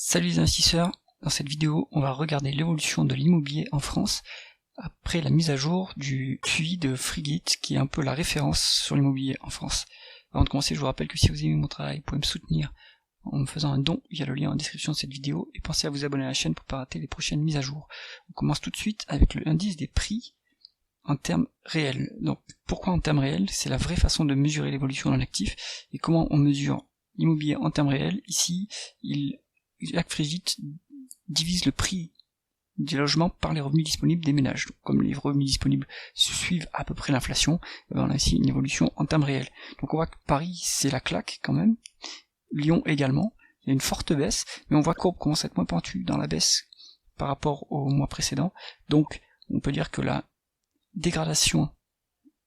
Salut les investisseurs, dans cette vidéo on va regarder l'évolution de l'immobilier en France après la mise à jour du QI de Frigit qui est un peu la référence sur l'immobilier en France. Avant de commencer, je vous rappelle que si vous aimez mon travail, vous pouvez me soutenir en me faisant un don via le lien en description de cette vidéo et pensez à vous abonner à la chaîne pour ne pas rater les prochaines mises à jour. On commence tout de suite avec l'indice des prix en termes réels. Donc pourquoi en termes réels? C'est la vraie façon de mesurer l'évolution d'un actif. Et comment on mesure l'immobilier en termes réels? Ici, Frigit divise le prix des logements par les revenus disponibles des ménages. Donc, comme les revenus disponibles suivent à peu près l'inflation, on a ici une évolution en termes réels. Donc on voit que Paris c'est la claque quand même, Lyon également, il y a une forte baisse, mais on voit que la courbe commence à être moins pentue dans la baisse par rapport au mois précédent. Donc on peut dire que la dégradation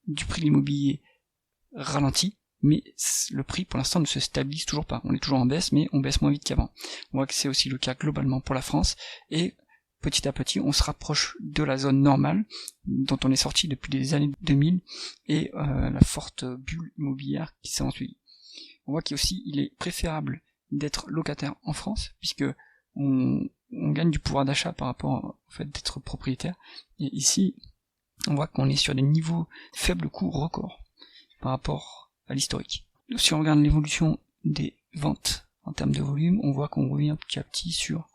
du prix de l'immobilier ralentit, mais le prix pour l'instant ne se stabilise toujours pas. On est toujours en baisse, mais on baisse moins vite qu'avant. On voit que c'est aussi le cas globalement pour la France, et petit à petit on se rapproche de la zone normale dont on est sorti depuis les années 2000 et la forte bulle immobilière qui s'est ensuivie. On voit qu'aussi il est préférable d'être locataire en France puisque on gagne du pouvoir d'achat par rapport au fait d'être propriétaire, et ici on voit qu'on est sur des niveaux faibles coûts records par rapport à l'historique. Si on regarde l'évolution des ventes en termes de volume, on voit qu'on revient petit à petit sur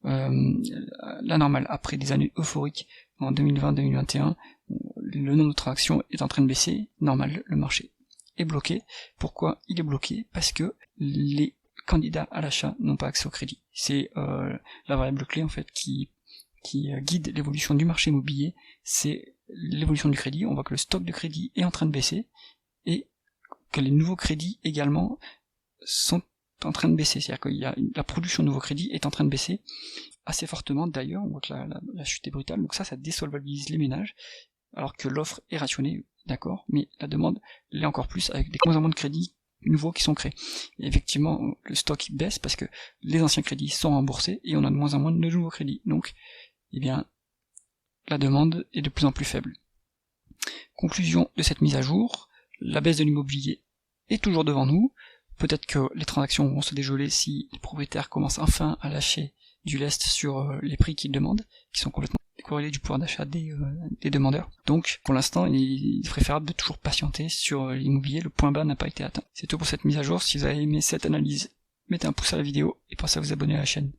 la normale. Après des années euphoriques en 2020-2021, le nombre de transactions est en train de baisser, normal, le marché est bloqué. Pourquoi il est bloqué? Parce que les candidats à l'achat n'ont pas accès au crédit. C'est la variable clé en fait qui guide l'évolution du marché immobilier, c'est l'évolution du crédit. On voit que le stock de crédit est en train de baisser, et que les nouveaux crédits également sont en train de baisser, c'est-à-dire qu'il y a la production de nouveaux crédits est en train de baisser assez fortement. D'ailleurs on voit que la chute est brutale, donc ça désolvabilise les ménages, alors que l'offre est rationnée, d'accord, mais la demande l'est encore plus avec des moins en moins de crédits nouveaux qui sont créés. Et effectivement le stock baisse parce que les anciens crédits sont remboursés et on a de moins en moins de nouveaux crédits, donc eh bien la demande est de plus en plus faible. Conclusion de cette mise à jour, la baisse de l'immobilier est toujours devant nous. Peut-être que les transactions vont se dégeler si les propriétaires commencent enfin à lâcher du lest sur les prix qu'ils demandent, qui sont complètement décorrélés du pouvoir d'achat des demandeurs. Donc pour l'instant il est préférable de toujours patienter sur l'immobilier, le point bas n'a pas été atteint. C'est tout pour cette mise à jour. Si vous avez aimé cette analyse, mettez un pouce à la vidéo et pensez à vous abonner à la chaîne.